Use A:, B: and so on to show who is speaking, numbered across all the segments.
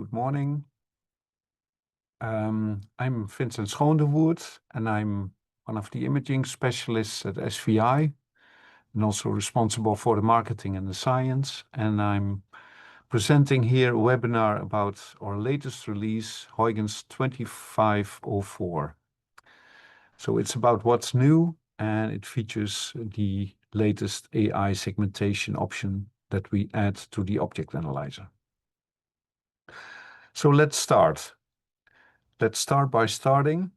A: Good morning. I'm Vincent Schoondewoerd, and I'm one of the imaging specialists at SVI, and also responsible for the marketing and the science. And I'm presenting here a webinar about our latest release, Huygens 25.04. So it's about what's new, and it features the latest AI segmentation option that we add to the Object Analyzer. So let's start. Let's start by starting.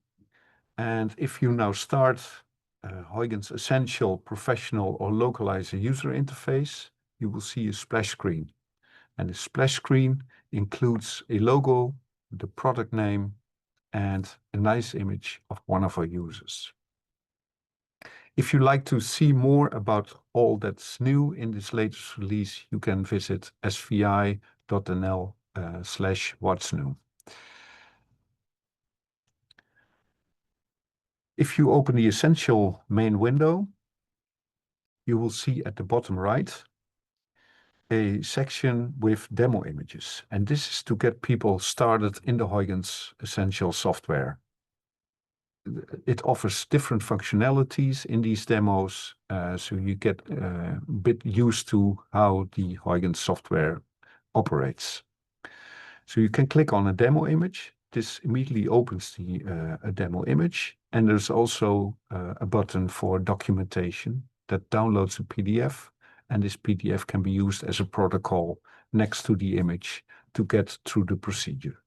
A: And if you now start Huygens Essential, Professional or Localizer user interface, you will see a splash screen. And the splash screen includes a logo, the product name, and a nice image of one of our users. If you like to see more about all that's new in this latest release, you can visit svi.nl/whatsnew. If you open the Essential main window, you will see at the bottom right a section with demo images. And this is to get people started in the Huygens Essential software. It offers different functionalities in these demos, so you get a bit used to how the Huygens software operates. So you can click on a demo image. This immediately opens a demo image, and there's also a button for documentation that downloads a PDF, and this PDF can be used as a protocol next to the image to get through the procedure.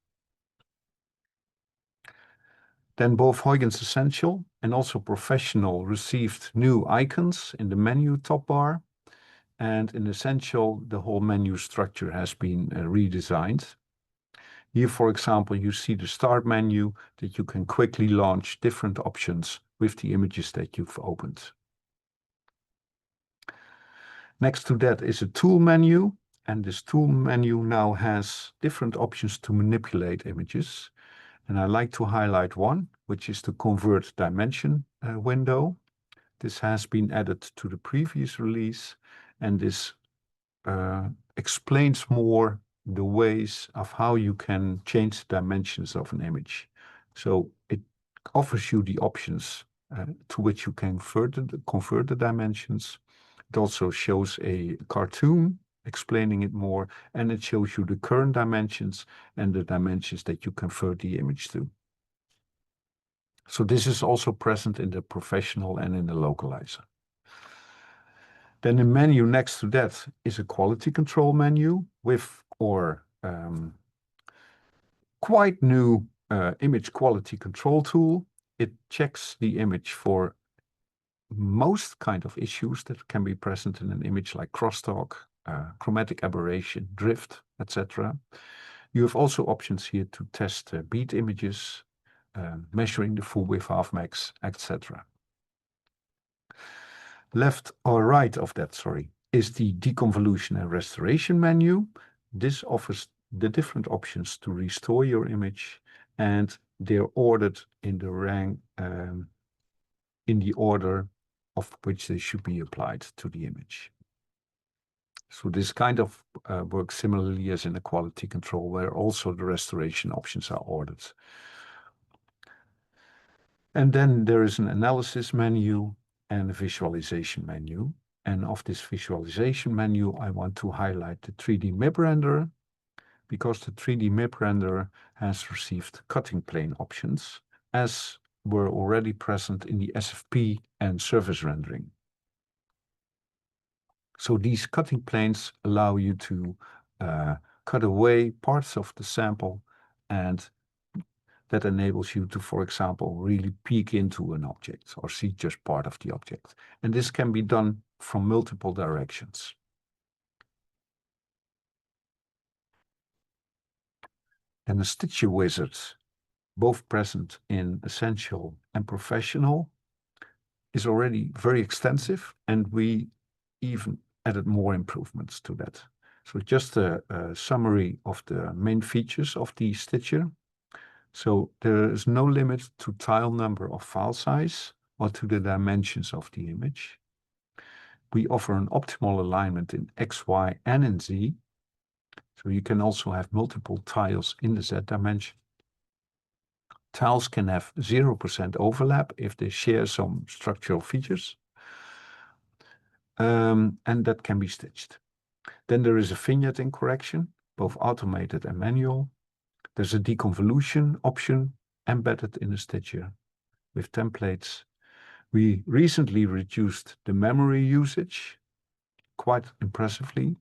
A: Then both Huygens Essential and also Professional received new icons in the menu top bar, and in Essential the whole menu structure has been redesigned. Here, for example, you see the start menu that you can quickly launch different options with the images that you've opened. Next to that is a tool menu, and this tool menu now has different options to manipulate images. And I like to highlight one, which is the convert dimension window. This has been added to the previous release, and this explains more the ways of how you can change the dimensions of an image. So it offers you the options to which you can convert the dimensions. It also shows a cartoon explaining it more, and it shows you the current dimensions and the dimensions that you convert the image to. So this is also present in the Professional and in the Localizer. Then the menu next to that is a quality control menu with our quite new image quality control tool. It checks the image for most kind of issues that can be present in an image, like crosstalk, chromatic aberration, drift, etc. You have also options here to test beat images, measuring the full width, half max, etc. Left or right of that, is the deconvolution and restoration menu. This offers the different options to restore your image, and they're ordered in the rank, in the order of which they should be applied to the image. So this kind of works similarly as in the quality control, where also the restoration options are ordered. And then there is an analysis menu and a visualization menu. And of this visualization menu, I want to highlight the 3D MIP Renderer, because the 3D MIP Renderer has received cutting plane options, as were already present in the SFP and surface rendering. So these cutting planes allow you to cut away parts of the sample, and that enables you to, for example, really peek into an object or see just part of the object. And this can be done from multiple directions. And the Stitcher Wizard, both present in Essential and Professional, is already very extensive, and we even added more improvements to that. So just a summary of the main features of the Stitcher. So there is no limit to tile number or file size or to the dimensions of the image. We offer an optimal alignment in X, Y, and in Z. So you can also have multiple tiles in the Z dimension. Tiles can have 0% overlap if they share some structural features. And that can be stitched. Then there is a vignetting correction, both automated and manual. There's a deconvolution option embedded in the stitcher with templates. We recently reduced the memory usage quite impressively.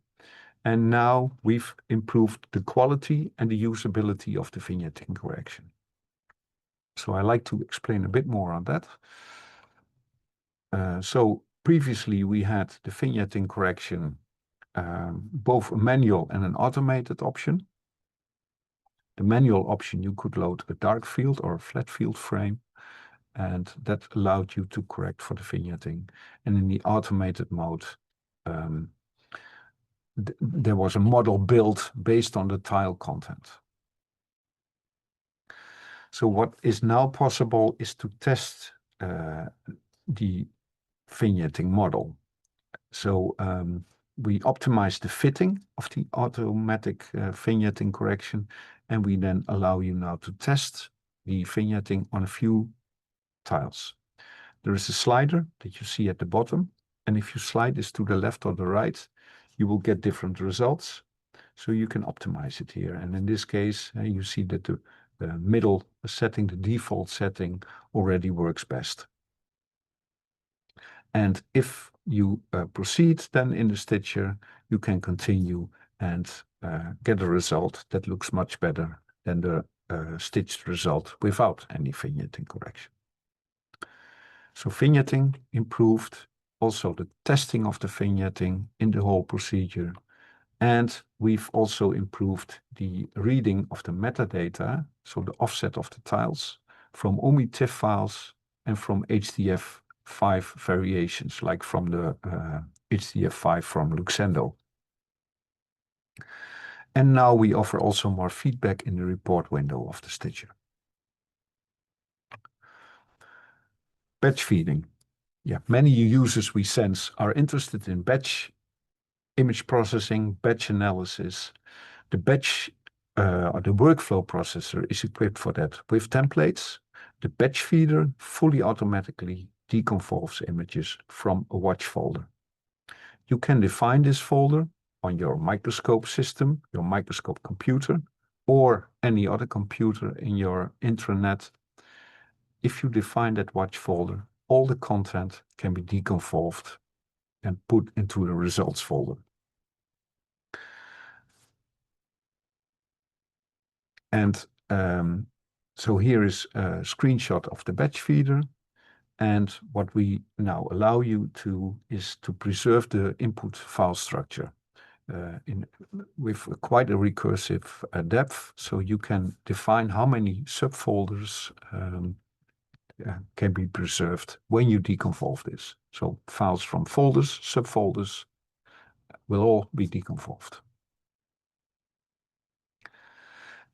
A: And now we've improved the quality and the usability of the vignetting correction. So I like to explain a bit more on that. So previously we had the vignetting correction, both a manual and an automated option. The manual option, you could load a dark field or a flat field frame, and that allowed you to correct for the vignetting. And in the automated mode, there was a model built based on the tile content. So what is now possible is to test the vignetting model. So we optimize the fitting of the automatic vignetting correction, and we then allow you now to test the vignetting on a few tiles. There is a slider that you see at the bottom, and if you slide this to the left or the right, you will get different results. So you can optimize it here. And in this case, you see that the middle setting, the default setting, already works best. And if you proceed then in the stitcher, you can continue and get a result that looks much better than the stitched result without any vignetting correction. So vignetting improved, also the testing of the vignetting in the whole procedure. And we've also improved the reading of the metadata, so the offset of the tiles, from OMI TIFF files and from HDF5 variations, like from the HDF5 from Luxendo. And now we offer also more feedback in the report window of the stitcher. Batch feeding. Yeah, many users we sense are interested in batch image processing, batch analysis. The batch or the workflow processor is equipped for that. With templates, the batch feeder fully automatically deconvolves images from a watch folder. You can define this folder on your microscope system, your microscope computer, or any other computer in your intranet. If you define that watch folder, all the content can be deconvolved and put into the results folder. And so here is a screenshot of the batch feeder. And what we now allow you to is to preserve the input file structure with quite a recursive depth. So you can define how many subfolders can be preserved when you deconvolve this. So files from folders, subfolders will all be deconvolved.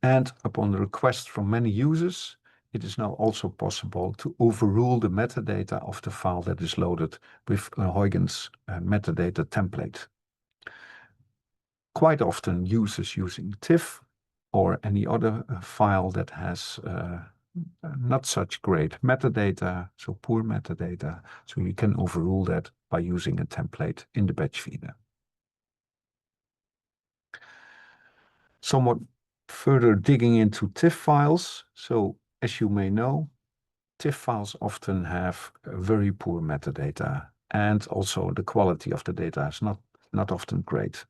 A: And upon the request from many users, it is now also possible to overrule the metadata of the file that is loaded with a Huygens metadata template. Quite often users using TIFF or any other file that has not such great metadata, so poor metadata, so you can overrule that by using a template in the batch feeder. Somewhat further digging into TIFF files. So as you may know, TIFF files often have very poor metadata, and also the quality of the data is not often great.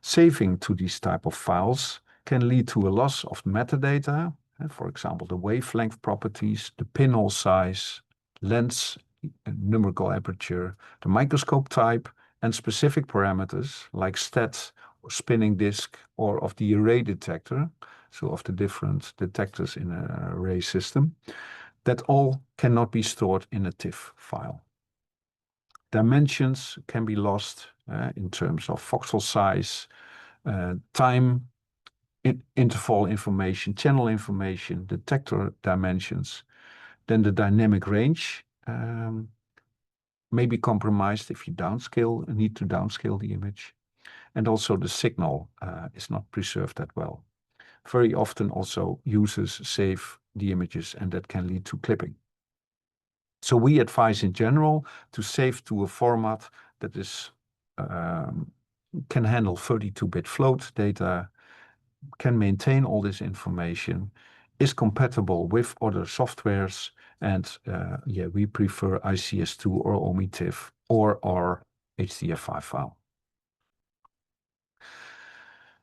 A: Saving to these type of files can lead to a loss of metadata, for example, the wavelength properties, the pinhole size, lens, numerical aperture, the microscope type, and specific parameters like stat or spinning disk or of the array detector, so of the different detectors in an array system, that all cannot be stored in a TIFF file. Dimensions can be lost in terms of voxel size, time, interval information, channel information, detector dimensions. Then the dynamic range may be compromised if you need to downscale the image. and also the signal is not preserved that well. Very often also users save the images, and that can lead to clipping. So we advise in general to save to a format that is can handle 32-bit float data, can maintain all this information, is compatible with other softwares, and yeah, we prefer ICS2 or OMI-TIFF or our HDF5 file.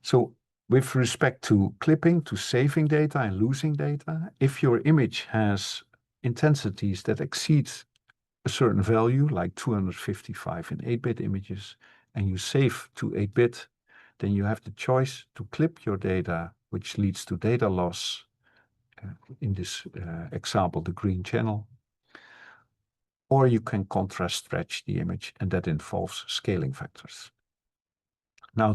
A: So with respect to clipping, to saving data and losing data, if your image has intensities that exceed a certain value, like 255 in 8-bit images, and you save to 8-bit, then you have the choice to clip your data, which leads to data loss, in this example, the green channel, or you can contrast stretch the image, and that involves scaling factors. Now,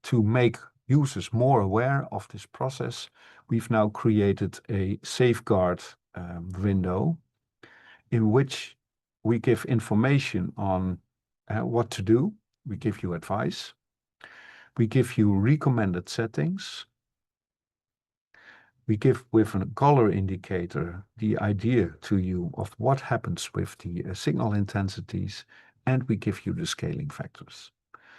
A: to make users more aware of this process, we've now created a safeguard window in which we give information on what to do. We give you advice. We give you recommended settings. We give with a color indicator the idea to you of what happens with the signal intensities, and we give you the scaling factors.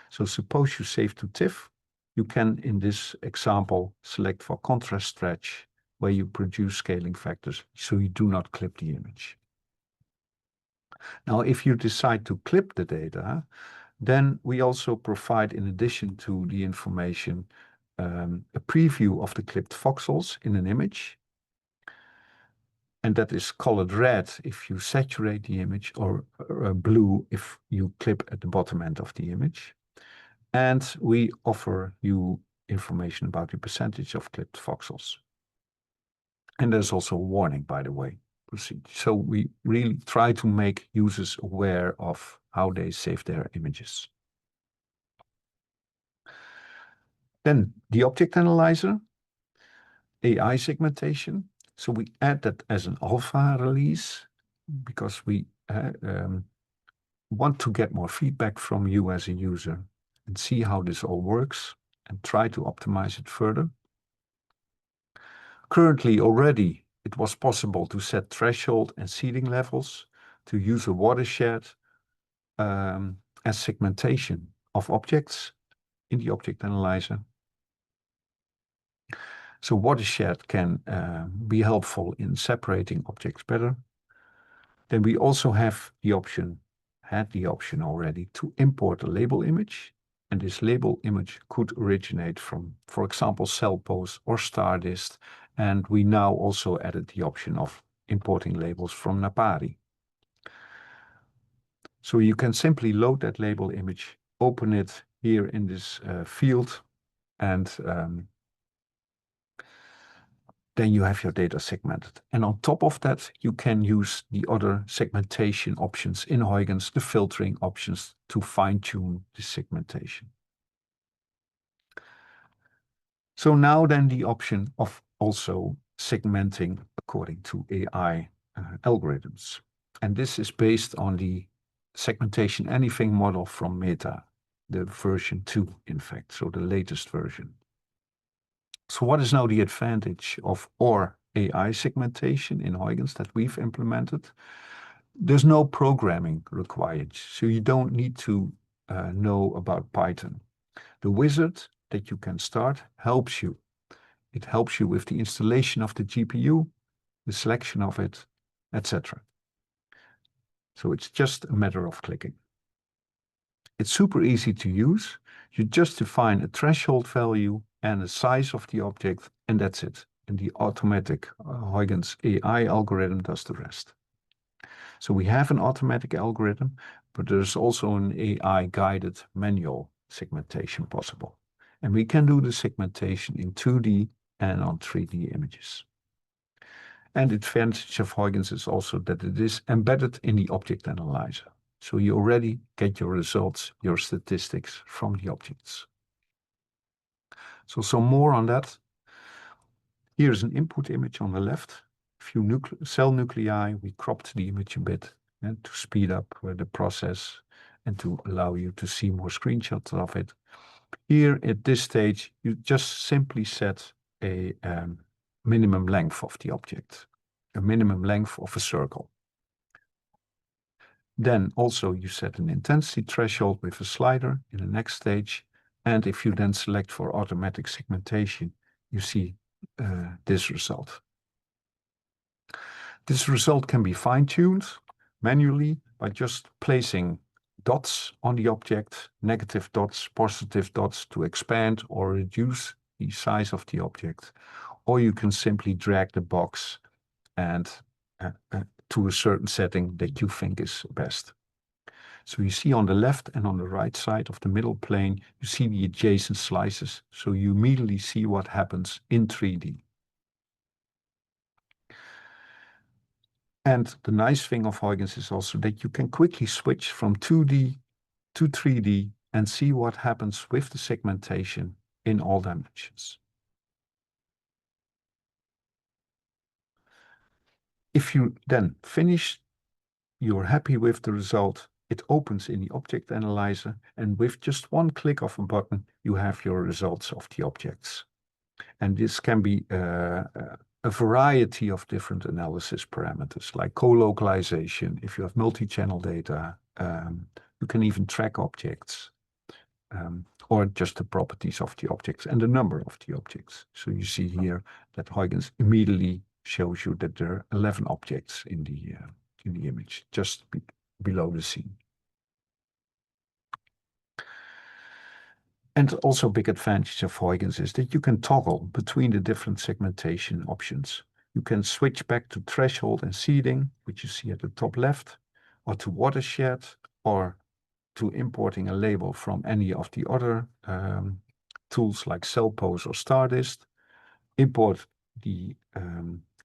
A: So suppose you save to TIFF, you can, in this example, select for contrast stretch, where you produce scaling factors, so you do not clip the image. Now, if you decide to clip the data, then we also provide, in addition to the information, a preview of the clipped voxels in an image. And that is colored red if you saturate the image, or blue if you clip at the bottom end of the image. And we offer you information about the percentage of clipped voxels. And there's also a warning, by the way. So we really try to make users aware of how they save their images. Then the Object Analyzer, AI segmentation. So we add that as an alpha release because we want to get more feedback from you as a user and see how this all works and try to optimize it further. Currently already it was possible to set threshold and seeding levels, to use a watershed as segmentation of objects in the Object Analyzer. So watershed can be helpful in separating objects better. Then we also have the option, had the option already, to import a label image. And this label image could originate from, for example, Cellpose or Stardist. And we now also added the option of importing labels from Napari. So you can simply load that label image, open it here in this field, and then you have your data segmented. And on top of that, you can use the other segmentation options in Huygens, the filtering options, to fine-tune the segmentation. So now then the option of also segmenting according to AI algorithms. And this is based on the segmentation anything model from Meta, the version 2, in fact, so the latest version. So what is now the advantage of our AI segmentation in Huygens that we've implemented? There's no programming required, so you don't need to know about Python. The wizard that you can start helps you. It helps you with the installation of the GPU, the selection of it, etc. So it's just a matter of clicking. It's super easy to use. You just define a threshold value and the size of the object, and that's it. And the automatic Huygens AI algorithm does the rest. So we have an automatic algorithm, but there's also an AI-guided manual segmentation possible. And we can do the segmentation in 2D and on 3D images. And the advantage of Huygens is also that it is embedded in the Object Analyzer. So you already get your results, your statistics from the objects. So some more on that. Here's an input image on the left. A few cell nuclei. We cropped the image a bit to speed up the process. and to allow you to see more screenshots of it. Here at this stage, you just simply set a minimum length of the object, a minimum length of a circle. Then also you set an intensity threshold with a slider in the next stage. And if you then select for automatic segmentation, you see this result. This result can be fine-tuned manually by just placing dots on the object, negative dots, positive dots to expand or reduce the size of the object. Or you can simply drag the box and to a certain setting that you think is best. So you see on the left and on the right side of the middle plane, you see the adjacent slices. So you immediately see what happens in 3D. And the nice thing of Huygens is also that you can quickly switch from 2D to 3D and see what happens with the segmentation in all dimensions. If you then finish, you're happy with the result, it opens in the Object Analyzer, and with just one click of a button, you have your results of the objects. And this can be a variety of different analysis parameters, like co-localization. If you have multi-channel data, you can even track objects, or just the properties of the objects and the number of the objects. So you see here that Huygens immediately shows you that there are 11 objects in the image, just below the scene. And also a big advantage of Huygens is that you can toggle between the different segmentation options. You can switch back to threshold and seeding, which you see at the top left, or to watershed, or to importing a label from any of the other tools like CellPose or Stardist. Import the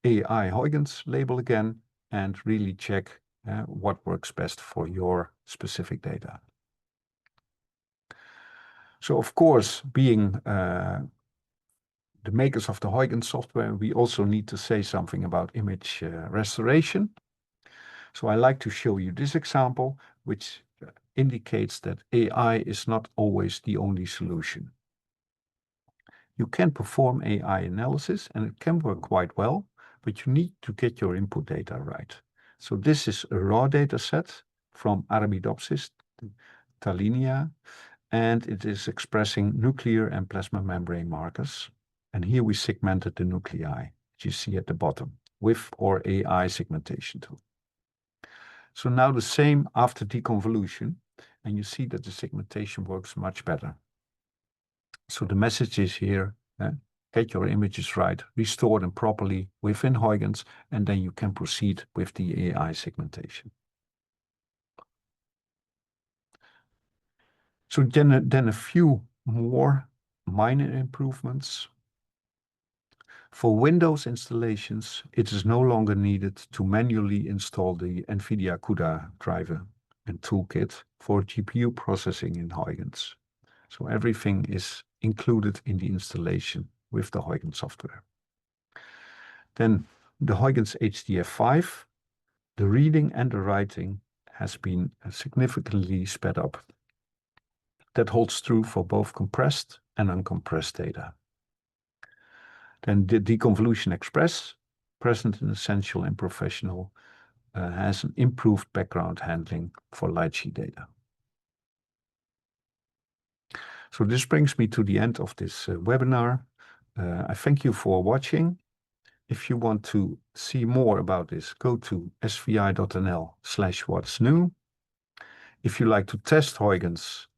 A: AI Huygens label again and really check what works best for your specific data. So of course, being the makers of the Huygens software, we also need to say something about image restoration. So I like to show you this example, which indicates that AI is not always the only solution. You can perform AI analysis and it can work quite well, but you need to get your input data right. So this is a raw data set from Arabidopsis thalinia, and it is expressing nuclear and plasma membrane markers. And here we segmented the nuclei, which you see at the bottom, with our AI segmentation tool. So now the same after deconvolution, and you see that the segmentation works much better. So the message is here, get your images right, restore them properly within Huygens, and then you can proceed with the AI segmentation. So then a few more minor improvements. For Windows installations, it is no longer needed to manually install the NVIDIA CUDA driver and toolkit for GPU processing in Huygens. So everything is included in the installation with the Huygens software. Then the Huygens HDF5, the reading and the writing has been significantly sped up. That holds true for both compressed and uncompressed data. Then the Deconvolution Express, present in Essential and Professional, has an improved background handling for light sheet data. So this brings me to the end of this webinar. I thank you for watching. If you want to see more about this, go to svi.nl/whatsnew. If you like to test Huygens,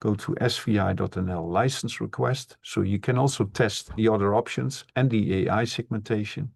A: go to svi.nl license request. So you can also test the other options and the AI segmentation.